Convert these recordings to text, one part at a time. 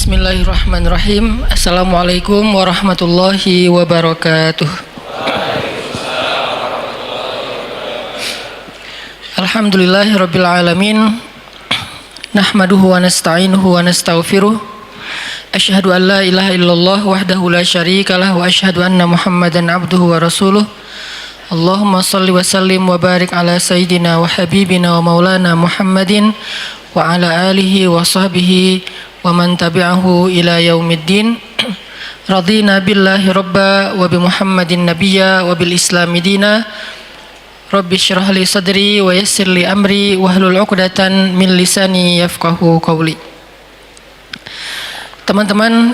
Bismillahirrahmanirrahim. Assalamualaikum warahmatullahi wabarakatuh. Alhamdulillahirabbil alamin. Nahmaduhu wa nasta'inuhu wa nastaghfiruh. Asyhadu an la ilaha illallah wahdahu la syarikalah wa asyhadu anna Muhammadan abduhu wa rasuluh. Allahumma shalli wa sallim wa barik ala sayyidina wa habibina wa maulana Muhammadin wa ala alihi wa sahbihi wa man tabi'ahu ila yaumiddin. Radina billahi rabba wa bi Muhammadin nabiyya wa bil islami dina. Rabbi syrah li sadri wa yassir li amri wahlul 'uqdatan min lisani yafqahu qawli. Teman-teman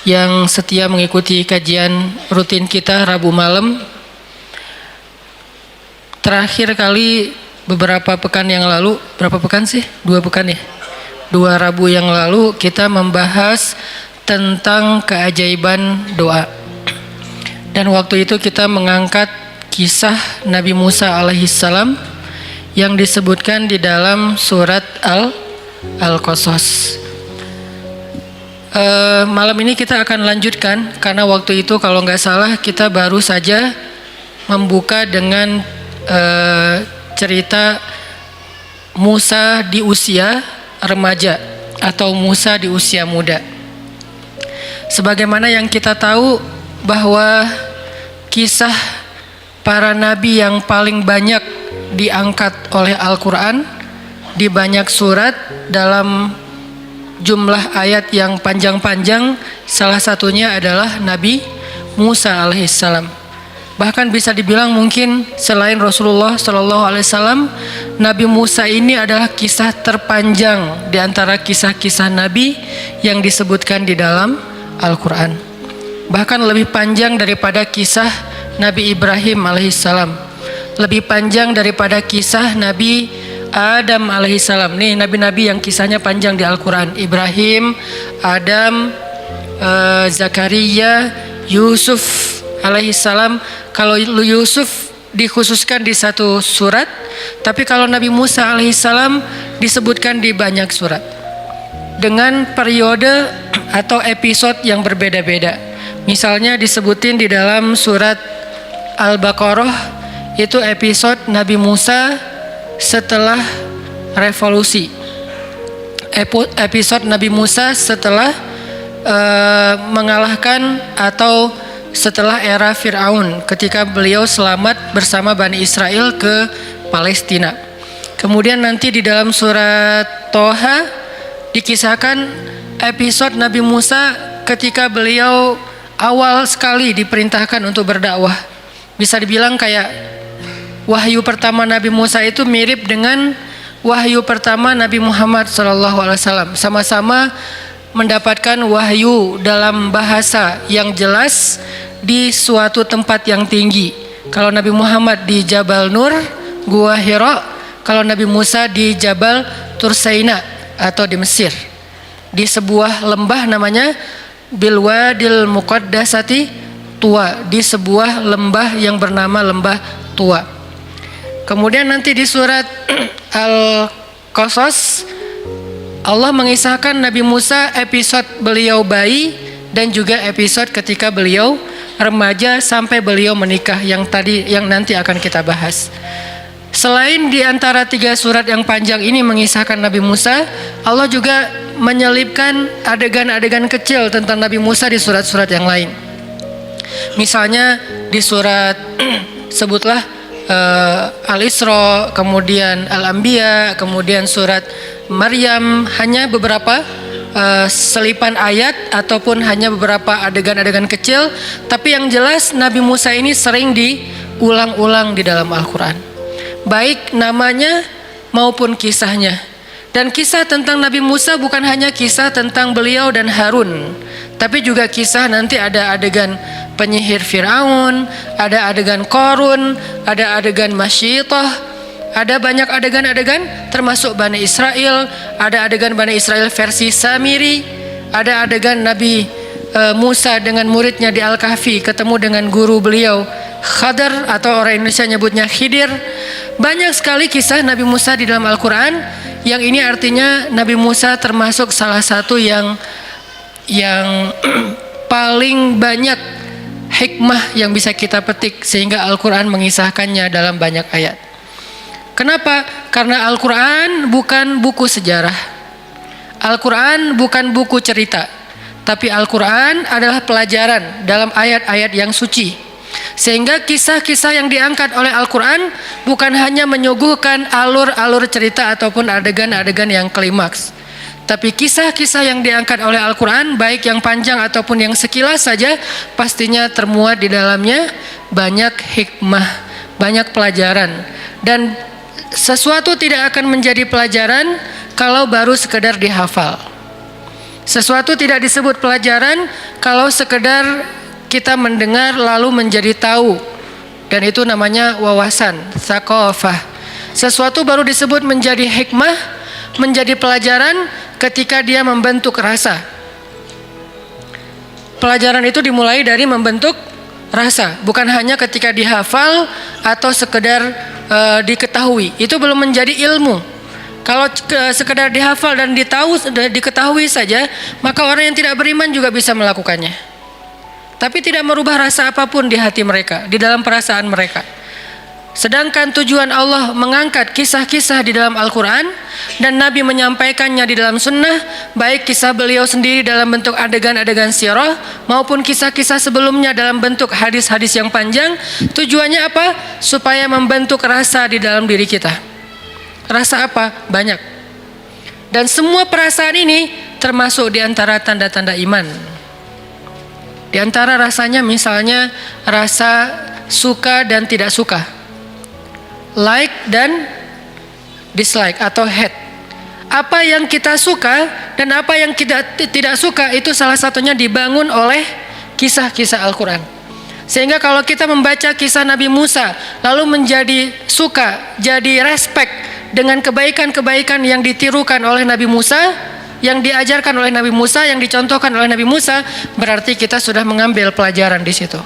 yang setia mengikuti kajian rutin kita Rabu malam, terakhir kali beberapa pekan yang lalu, berapa pekan sih? 2 pekan ya? 2 Rabu yang lalu kita membahas tentang keajaiban doa. Dan waktu itu kita mengangkat kisah Nabi Musa alaihissalam yang disebutkan di dalam surat Al-Qasas. Malam ini kita akan lanjutkan karena waktu itu kalau nggak salah kita baru saja membuka dengan cerita Musa di usia remaja atau Musa di usia muda. Sebagaimana yang kita tahu bahwa kisah para nabi yang paling banyak diangkat oleh Al-Quran di banyak surat dalam jumlah ayat yang panjang-panjang, salah satunya adalah Nabi Musa alaihissalam. Bahkan bisa dibilang mungkin selain Rasulullah sallallahu alaihi wasallam, Nabi Musa ini adalah kisah terpanjang di antara kisah-kisah Nabi yang disebutkan di dalam Al-Quran. Bahkan lebih panjang daripada kisah Nabi Ibrahim alaihissalam, lebih panjang daripada kisah Nabi Adam alaihissalam. Nih nabi-nabi yang kisahnya panjang di Al-Quran: Ibrahim, Adam, Zakaria, Yusuf alaihissalam. Kalau Yusuf dikhususkan di satu surat, tapi kalau Nabi Musa alaihissalam disebutkan di banyak surat dengan periode atau episode yang berbeda-beda. Misalnya disebutin di dalam surat Al-Baqarah itu episode Nabi Musa setelah revolusi, episode Nabi Musa setelah mengalahkan atau setelah era Fir'aun ketika beliau selamat bersama Bani Israel ke Palestina. Kemudian nanti di dalam surat Toha dikisahkan episode Nabi Musa ketika beliau awal sekali diperintahkan untuk berdakwah. Bisa dibilang kayak wahyu pertama Nabi Musa itu mirip dengan wahyu pertama Nabi Muhammad SAW. Sama-sama mendapatkan wahyu dalam bahasa yang jelas di suatu tempat yang tinggi. Kalau Nabi Muhammad di Jabal Nur, Gua Hira. Kalau Nabi Musa di Jabal Tursaina atau di Mesir, di sebuah lembah namanya Bilwadil Muqaddasati Tua, di sebuah lembah yang bernama Lembah Tua. Kemudian nanti di surat Al-Qasas Allah mengisahkan Nabi Musa episode beliau bayi dan juga episode ketika beliau remaja sampai beliau menikah yang nanti akan kita bahas. Selain di antara 3 surat yang panjang ini mengisahkan Nabi Musa, Allah juga menyelipkan adegan-adegan kecil tentang Nabi Musa di surat-surat yang lain. Misalnya di surat sebutlah Al-Isra, kemudian Al-Anbiya, kemudian surat Maryam, hanya beberapa selipan ayat ataupun hanya beberapa adegan-adegan kecil, tapi yang jelas Nabi Musa ini sering diulang-ulang di dalam Al-Quran, baik namanya maupun kisahnya. Dan kisah tentang Nabi Musa bukan hanya kisah tentang beliau dan Harun, tapi juga kisah nanti ada adegan penyihir Fir'aun, ada adegan Qarun, ada adegan Masyitah, ada banyak adegan-adegan termasuk Bani Israel, ada adegan Bani Israel versi Samiri, ada adegan Nabi Musa dengan muridnya di Al-Kahfi ketemu dengan guru beliau Khadar atau orang Indonesia nyebutnya Khidir, Banyak sekali kisah Nabi Musa di dalam Al-Quran. Yang ini artinya Nabi Musa termasuk salah satu yang paling banyak hikmah yang bisa kita petik, sehingga Al-Quran mengisahkannya dalam banyak ayat. Kenapa? Karena Al-Quran bukan buku sejarah, Al-Quran bukan buku cerita, tapi Al-Quran adalah pelajaran dalam ayat-ayat yang suci. Sehingga kisah-kisah yang diangkat oleh Al-Quran bukan hanya menyuguhkan alur-alur cerita ataupun adegan-adegan yang klimaks, tapi kisah-kisah yang diangkat oleh Al-Quran, baik yang panjang ataupun yang sekilas saja, pastinya termuat di dalamnya banyak hikmah, banyak pelajaran. Dan sesuatu tidak akan menjadi pelajaran kalau baru sekedar dihafal. Sesuatu tidak disebut pelajaran kalau sekedar kita mendengar lalu menjadi tahu, dan itu namanya wawasan, tsaqafah. Sesuatu baru disebut menjadi hikmah, menjadi pelajaran ketika dia membentuk rasa. Pelajaran itu dimulai dari membentuk rasa, bukan hanya ketika dihafal atau sekedar diketahui. Itu belum menjadi ilmu. Kalau sekedar dihafal dan diketahui saja, maka orang yang tidak beriman juga bisa melakukannya, tapi tidak merubah rasa apapun di hati mereka, di dalam perasaan mereka. Sedangkan tujuan Allah mengangkat kisah-kisah di dalam Al-Quran dan Nabi menyampaikannya di dalam sunnah, baik kisah beliau sendiri dalam bentuk adegan-adegan sirah maupun kisah-kisah sebelumnya dalam bentuk hadis-hadis yang panjang. Tujuannya apa? Supaya membentuk rasa di dalam diri kita. Rasa apa? Banyak. Dan semua perasaan ini termasuk di antara tanda-tanda iman. Di antara rasanya misalnya rasa suka dan tidak suka, like dan dislike atau hate. Apa yang kita suka dan apa yang kita tidak suka itu salah satunya dibangun oleh kisah-kisah Al-Quran. Sehingga kalau kita membaca kisah Nabi Musa lalu menjadi suka, jadi respect dengan kebaikan-kebaikan yang ditirukan oleh Nabi Musa, yang diajarkan oleh Nabi Musa, yang dicontohkan oleh Nabi Musa, berarti kita sudah mengambil pelajaran di situ.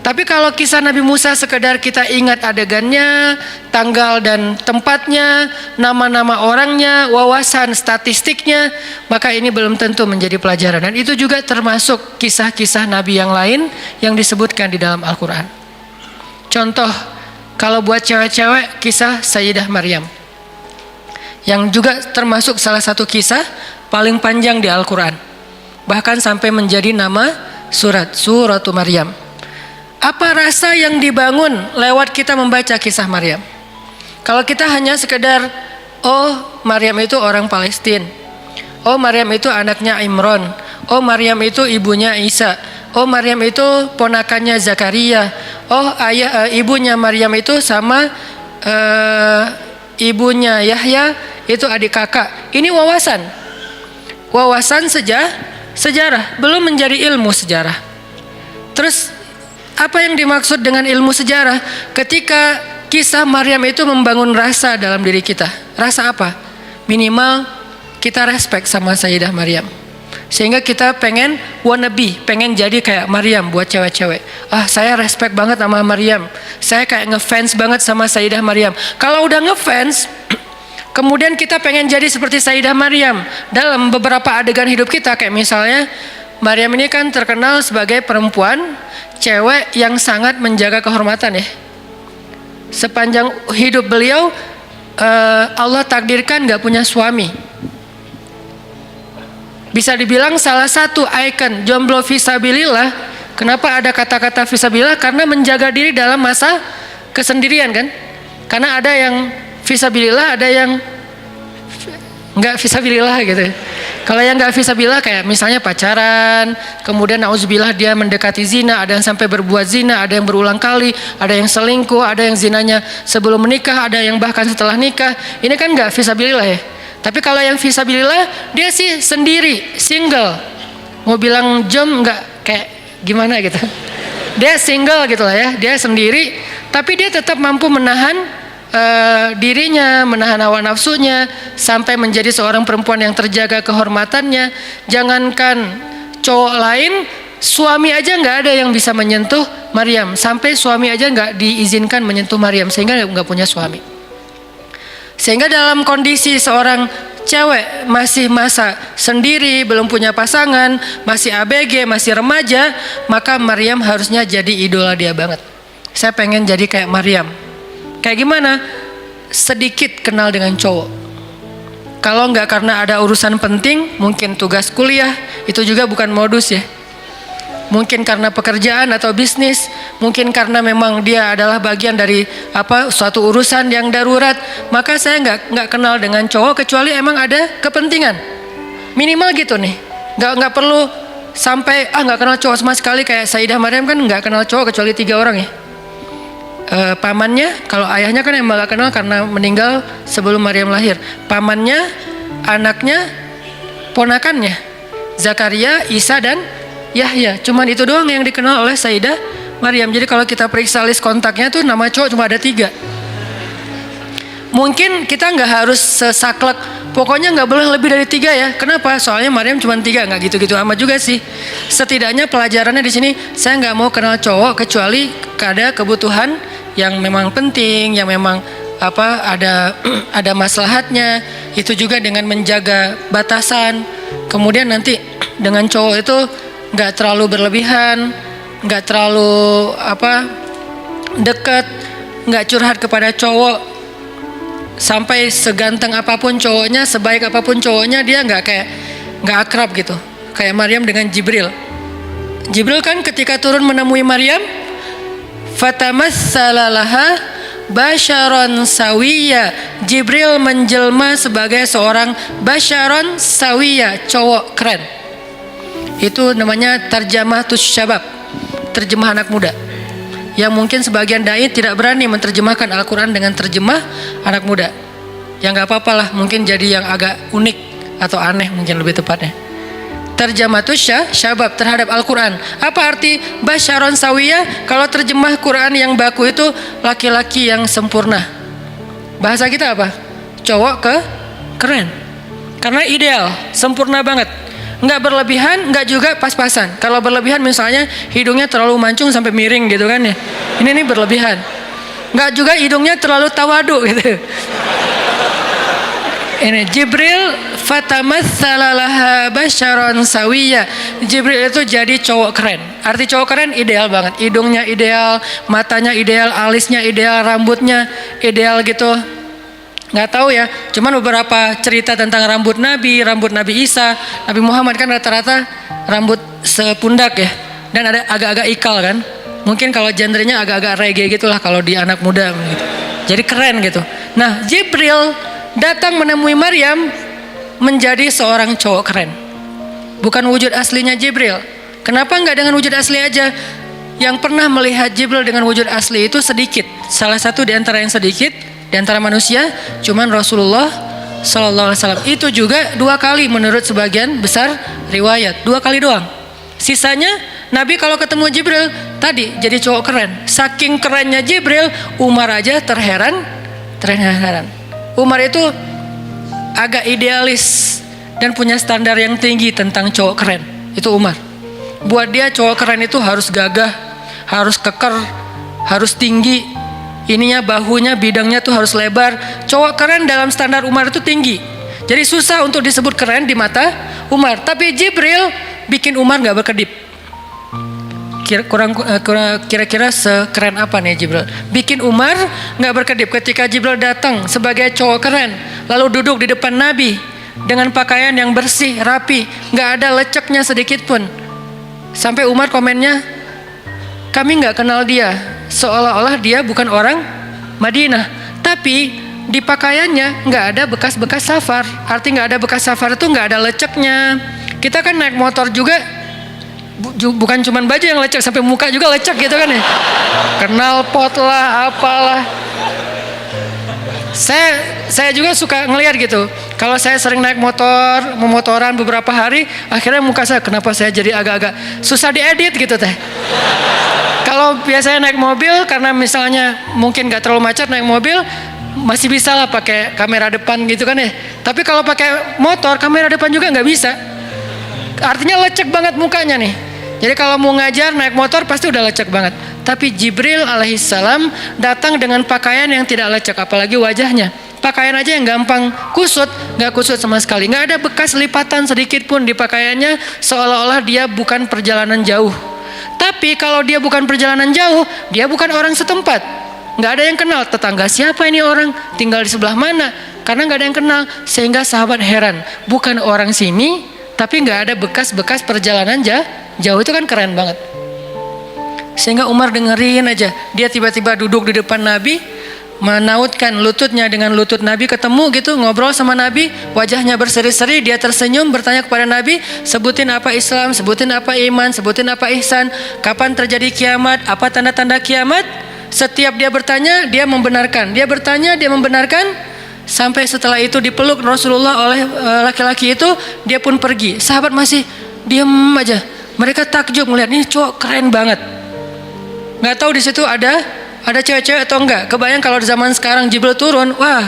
Tapi kalau kisah Nabi Musa sekedar kita ingat adegannya, tanggal dan tempatnya, nama-nama orangnya, wawasan statistiknya, maka ini belum tentu menjadi pelajaran. Dan itu juga termasuk kisah-kisah Nabi yang lain yang disebutkan di dalam Al-Quran. Contoh, kalau buat cewek-cewek, kisah Sayyidah Maryam, yang juga termasuk salah satu kisah paling panjang di Al-Quran, bahkan sampai menjadi nama Suratu Maryam. Apa rasa yang dibangun lewat kita membaca kisah Maryam? Kalau kita hanya sekedar, oh Maryam itu orang Palestina, oh Maryam itu anaknya Imron, oh Maryam itu ibunya Isa, oh Maryam itu ponakannya Zakaria, oh ibunya Maryam itu sama ibunya Yahya itu adik kakak. Ini wawasan sejarah, belum menjadi ilmu sejarah. Terus apa yang dimaksud dengan ilmu sejarah? Ketika kisah Maryam itu membangun rasa dalam diri kita. Rasa apa? Minimal kita respect sama Sayyidah Maryam, sehingga kita pengen wannabe, pengen jadi kayak Maryam buat cewek-cewek. Saya respect banget sama Maryam, saya kayak ngefans banget sama Sayyidah Maryam. Kalau udah ngefans, kemudian kita pengen jadi seperti Sayyidah Maryam dalam beberapa adegan hidup kita. Kayak misalnya Maryam ini kan terkenal sebagai perempuan, cewek yang sangat menjaga kehormatan ya. Sepanjang hidup beliau Allah takdirkan gak punya suami. Bisa dibilang salah satu ikon jomblo fisabilillah. Kenapa ada kata-kata fisabilillah? Karena menjaga diri dalam masa kesendirian kan. Karena ada yang fisabilillah, ada yang nggak fisabilillah gitu. Kalau yang nggak fisabilillah kayak misalnya pacaran, kemudian nauzubillah dia mendekati zina, ada yang sampai berbuat zina, ada yang berulang kali, ada yang selingkuh, ada yang zinanya sebelum menikah, ada yang bahkan setelah nikah. Ini kan nggak fisabilillah ya. Tapi kalau yang fisabilillah dia sih sendiri, single. Mau bilang jom nggak kayak gimana gitu. Dia single gitu lah ya, dia sendiri, tapi dia tetap mampu menahan dirinya, menahan hawa nafsunya sampai menjadi seorang perempuan yang terjaga kehormatannya. Jangankan cowok lain, Suami aja nggak ada yang bisa menyentuh Maryam, sampai suami aja nggak diizinkan menyentuh Maryam, sehingga nggak punya suami. Sehingga dalam kondisi seorang cewek masih masa sendiri, belum punya pasangan, masih ABG, masih remaja, maka Maryam harusnya jadi idola dia banget. Saya pengen jadi kayak Maryam. Kayak gimana? Sedikit kenal dengan cowok. Kalau nggak karena ada urusan penting, mungkin tugas kuliah, itu juga bukan modus ya. Mungkin karena pekerjaan atau bisnis, mungkin karena memang dia adalah bagian dari suatu urusan yang darurat, maka saya nggak kenal dengan cowok kecuali emang ada kepentingan. Minimal gitu nih, nggak perlu sampai nggak kenal cowok sama sekali. Kayak Sayyidah Maryam kan nggak kenal cowok kecuali 3 orang ya. Pamannya, kalau ayahnya kan emang nggak kenal karena meninggal sebelum Maryam lahir. Pamannya, anaknya, ponakannya, Zakaria, Isa dan Yahya. Cuman itu doang yang dikenal oleh Sayyidah Maryam. Jadi kalau kita periksa list kontaknya tuh nama cowok cuma ada 3. Mungkin kita nggak harus sesaklek, pokoknya nggak boleh lebih dari 3 ya. Kenapa? Soalnya Maryam cuma 3, nggak gitu-gitu amat juga sih. Setidaknya pelajarannya di sini, saya nggak mau kenal cowok kecuali ada kebutuhan yang memang penting, yang memang ada maslahatnya. Itu juga dengan menjaga batasan. Kemudian nanti dengan cowok itu nggak terlalu berlebihan, nggak terlalu dekat, nggak curhat kepada cowok sampai seganteng apapun cowoknya, sebaik apapun cowoknya, dia nggak akrab gitu. Kayak Maryam dengan Jibril. Jibril kan ketika turun menemui Maryam, fatamassala laha basyaron sawiya. Jibril menjelma sebagai seorang basyaron sawiya, cowok keren. Itu namanya tarjamatus syabab, terjemah anak muda. Yang mungkin sebagian dai tidak berani menerjemahkan Al-Quran dengan terjemah anak muda. Ya nggak apa-apa lah, mungkin jadi yang agak unik atau aneh mungkin lebih tepatnya. Tarjamatus syabab terhadap Al-Quran. Apa arti basyaron sawiyah? Kalau terjemah Quran yang baku itu laki-laki yang sempurna. Bahasa kita apa? Cowok keren. Karena ideal, sempurna banget. Nggak berlebihan, nggak juga pas-pasan. Kalau berlebihan misalnya hidungnya terlalu mancung sampai miring gitu kan ya. Ini berlebihan. Nggak juga hidungnya terlalu tawadu gitu. Ini Jibril fatamassala laha basyaron sawiyya. Jibril itu jadi cowok keren. Arti cowok keren ideal banget. Hidungnya ideal, matanya ideal, alisnya ideal, rambutnya ideal gitu. Nggak tahu ya, cuman beberapa cerita tentang rambut Nabi Isa, Nabi Muhammad kan rata-rata rambut sepundak ya, dan ada agak-agak ikal kan. Mungkin kalau genrenya agak-agak reggae gitulah kalau di anak muda gitu. Jadi keren gitu. Nah, Jibril datang menemui Maryam menjadi seorang cowok keren. Bukan wujud aslinya Jibril. Kenapa nggak dengan wujud asli aja? Yang pernah melihat Jibril dengan wujud asli itu sedikit. Salah satu di antara yang sedikit di antara manusia cuman Rasulullah Sallallahu Alaihi Wasallam. Itu juga 2 kali menurut sebagian besar riwayat, 2 kali doang. Sisanya Nabi kalau ketemu Jibril tadi jadi cowok keren. Saking kerennya Jibril, Umar aja terheran. Umar itu agak idealis dan punya standar yang tinggi tentang cowok keren. Itu Umar. Buat dia cowok keren itu harus gagah, harus keker, harus tinggi. Ininya bahunya, bidangnya tuh harus lebar. Cowok keren dalam standar Umar itu tinggi. Jadi susah untuk disebut keren di mata Umar. Tapi Jibril bikin Umar gak berkedip. Kira-kira sekeren apa nih Jibril? Bikin Umar gak berkedip. Ketika Jibril datang sebagai cowok keren, lalu duduk di depan Nabi dengan pakaian yang bersih, rapi, gak ada leceknya sedikit pun. Sampai Umar komennya, kami gak kenal dia, seolah-olah dia bukan orang Madinah. Tapi di pakaiannya nggak ada bekas-bekas safar. Arti nggak ada bekas safar itu nggak ada leceknya. Kita kan naik motor juga bukan cuma baju yang lecek, sampai muka juga lecek gitu kan ya. Kenal pot lah, apalah. Saya juga suka ngelihat gitu. Kalau saya sering naik motor, memotoran beberapa hari, akhirnya muka saya kenapa saya jadi agak-agak susah diedit gitu teh. Kalau biasanya naik mobil, karena misalnya mungkin nggak terlalu macet naik mobil, masih bisa lah pakai kamera depan gitu kan ya. Tapi kalau pakai motor, kamera depan juga nggak bisa. Artinya lecek banget mukanya nih. Jadi kalau mau ngajar naik motor pasti udah lecek banget. Tapi Jibril alaihissalam datang dengan pakaian yang tidak lecek, apalagi wajahnya. Pakaian aja yang gampang kusut, nggak kusut sama sekali. Nggak ada bekas lipatan sedikit pun di pakaiannya, seolah-olah dia bukan perjalanan jauh. Tapi kalau dia bukan perjalanan jauh, dia bukan orang setempat. Nggak ada yang kenal, tetangga siapa ini orang, tinggal di sebelah mana. Karena nggak ada yang kenal, sehingga sahabat heran. Bukan orang sini, tapi nggak ada bekas-bekas perjalanan jauh, itu kan keren banget. Sehingga Umar dengerin aja, dia tiba-tiba duduk di depan Nabi, menautkan lututnya dengan lutut Nabi, ketemu gitu, ngobrol sama Nabi, wajahnya berseri-seri, dia tersenyum, bertanya kepada Nabi, sebutin apa Islam, sebutin apa iman, sebutin apa ihsan, kapan terjadi kiamat, apa tanda-tanda kiamat. Setiap dia bertanya, dia membenarkan, dia bertanya, dia membenarkan, sampai setelah itu dipeluk Rasulullah oleh laki-laki itu, dia pun pergi. Sahabat masih diam aja, mereka takjub melihat ini cowok keren banget. Nggak tahu di situ ada cewek-cewek atau enggak. Kebayang kalau di zaman sekarang Jibril turun, wah,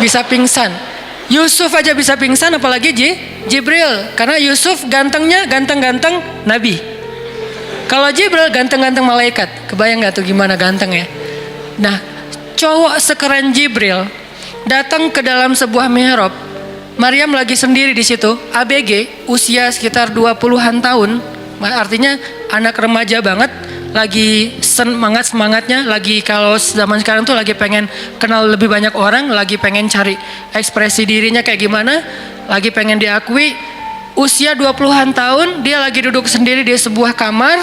bisa pingsan. Yusuf aja bisa pingsan, apalagi Jibril. Karena Yusuf gantengnya ganteng-ganteng Nabi. Kalau Jibril ganteng-ganteng malaikat. Kebayang nggak tuh gimana gantengnya? Nah, cowok sekeren Jibril datang ke dalam sebuah mihrab. Maryam lagi sendiri di situ, ABG, usia sekitar 20-an tahun. Artinya anak remaja banget, lagi semangatnya, lagi kalau zaman sekarang tuh lagi pengen kenal lebih banyak orang, lagi pengen cari ekspresi dirinya kayak gimana, lagi pengen diakui. Usia 20-an tahun, dia lagi duduk sendiri di sebuah kamar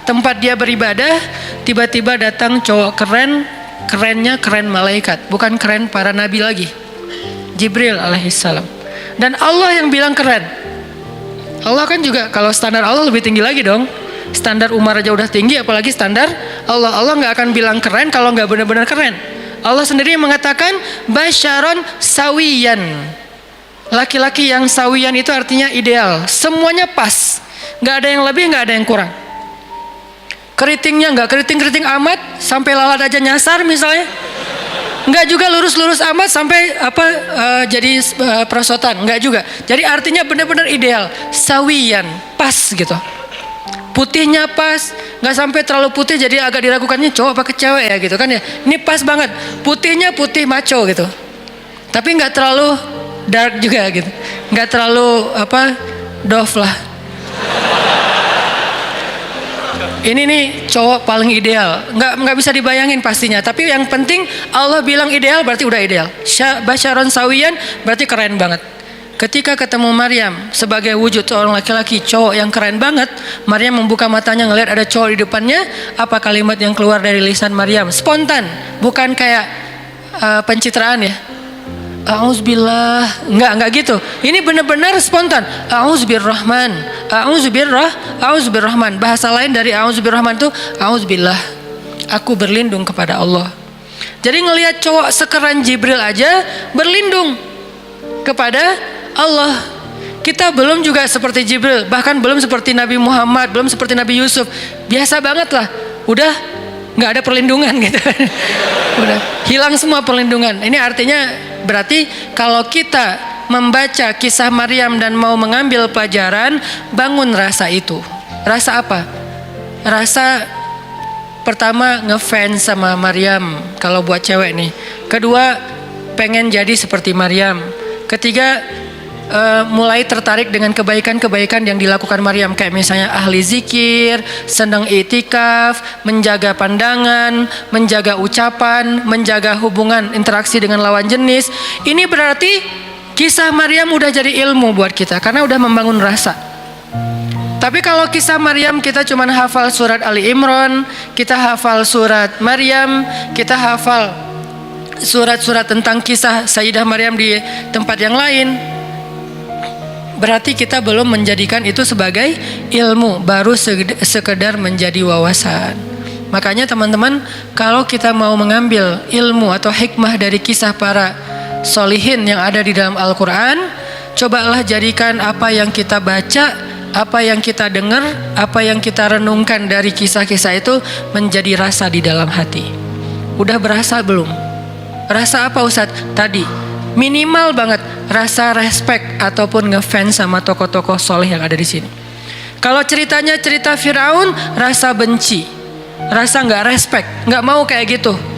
tempat dia beribadah. Tiba-tiba datang cowok kerennya keren malaikat, bukan keren para nabi lagi, Jibril alaihissalam. Dan Allah yang bilang keren. Allah kan juga, kalau standar Allah lebih tinggi lagi dong. Standar Umar aja udah tinggi, apalagi standar Allah. Allah nggak akan bilang keren kalau nggak benar-benar keren. Allah sendiri mengatakan basyaron sawiyan. Laki-laki yang sawiyan itu artinya ideal, semuanya pas, nggak ada yang lebih, nggak ada yang kurang. Keritingnya nggak keriting amat sampai lalat aja nyasar misalnya. Enggak juga lurus-lurus amat sampai jadi perosotan, enggak juga. Jadi artinya benar-benar ideal, sawiyan, pas gitu. Putihnya pas, nggak sampai terlalu putih jadi agak diragukannya cowok apa cewek ya gitu kan ya. Ini pas banget, putihnya putih maco gitu. Tapi nggak terlalu dark juga gitu, nggak terlalu doff lah. Ini nih cowok paling ideal, nggak bisa dibayangin pastinya. Tapi yang penting Allah bilang ideal, berarti udah ideal. Basyaron sawiyan berarti keren banget. Ketika ketemu Maryam sebagai wujud seorang laki-laki cowok yang keren banget, Maryam membuka matanya ngelihat ada cowok di depannya. Apa kalimat yang keluar dari lisan Maryam? Spontan, bukan kayak pencitraan ya. Auzubillah, enggak gitu. Ini benar-benar spontan. Auzubirrahman, auzubirrahman. Bahasa lain dari auzubirrahman itu auzubillah. Aku berlindung kepada Allah. Jadi ngelihat cowok sekeren Jibril aja berlindung kepada Allah. Kita belum juga seperti Jibril, bahkan belum seperti Nabi Muhammad, belum seperti Nabi Yusuf. Biasa banget lah. Udah nggak ada perlindungan gitu. Udah hilang semua perlindungan. Ini artinya berarti kalau kita membaca kisah Maryam dan mau mengambil pelajaran, bangun rasa itu. Rasa apa? Rasa pertama ngefans sama Maryam kalau buat cewek nih. Kedua pengen jadi seperti Maryam. Ketiga mulai tertarik dengan kebaikan-kebaikan yang dilakukan Maryam, kayak misalnya ahli zikir, senang itikaf, menjaga pandangan, menjaga ucapan, menjaga hubungan interaksi dengan lawan jenis. Ini berarti kisah Maryam udah jadi ilmu buat kita karena udah membangun rasa. Tapi kalau kisah Maryam kita cuma hafal surat Ali Imran, kita hafal surat Maryam, kita hafal surat-surat tentang kisah Sayyidah Maryam di tempat yang lain, berarti kita belum menjadikan itu sebagai ilmu, baru sekedar menjadi wawasan. Makanya teman-teman, kalau kita mau mengambil ilmu atau hikmah dari kisah para solihin yang ada di dalam Al-Quran, cobalah jadikan apa yang kita baca, apa yang kita dengar, apa yang kita renungkan dari kisah-kisah itu menjadi rasa di dalam hati. Udah berasa belum? Rasa apa Ustadz? Tadi minimal banget rasa respect ataupun ngefans sama tokoh-tokoh soleh yang ada di sini. Kalau ceritanya cerita Firaun, rasa benci, rasa nggak respect, nggak mau kayak gitu.